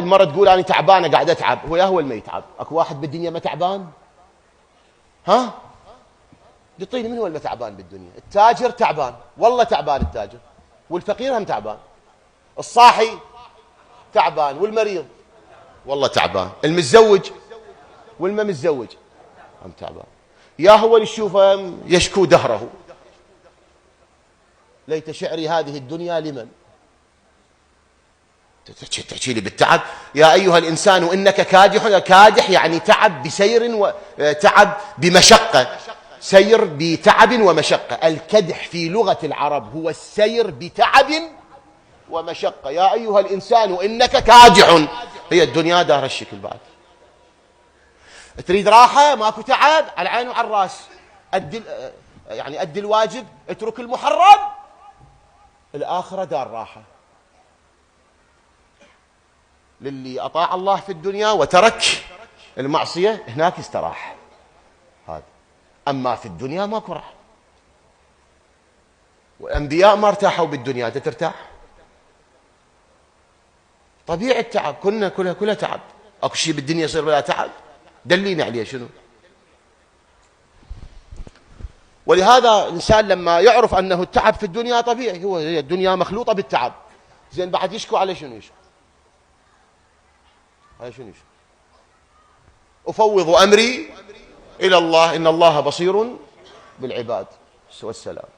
المرة تقول أنا تعبانة قاعد أتعب، هو يا هو اللي ما يتعب. أكو واحد بالدنيا ما تعبان؟ ها؟ يعطيني من هو اللي تعبان بالدنيا؟ التاجر تعبان، والله تعبان التاجر، والفقير هم تعبان، الصاحي تعبان، والمريض والله تعبان، المتزوج والما متزوج هم تعبان. يا هو اللي تشوفه يشكو دهره، ليت شعري هذه الدنيا لمن. تحكي لي بالتعب؟ يا أيها الإنسان إنك كادح. كادح يعني تعب بسير وتعب بمشقة، سير بتعب ومشقة. الكدح في لغة العرب هو السير بتعب ومشقة. يا أيها الإنسان إنك كادح. هي الدنيا دار الشكل بعد. تريد راحة ماكو تعب، على العين وعلى الراس، أدي الواجب، اترك المحرم. الآخرة دار راحة للي أطاع الله في الدنيا وترك المعصية، هناك استراح هذا. أما في الدنيا ماكو راحة. والأنبياء ما ارتاحوا بالدنيا، أنت ترتاح؟ طبيعي التعب، كلها تعب. أكو شيء بالدنيا يصير بلا تعب؟ دلينا عليه شنو؟ ولهذا الإنسان لما يعرف أنه التعب في الدنيا طبيعي، هي الدنيا مخلوطة بالتعب. زين بعد يشكو على شنو يشكو؟ على شنو يشكو؟ أفوض أمري إلى الله إن الله بصير بالعباد. والسلام.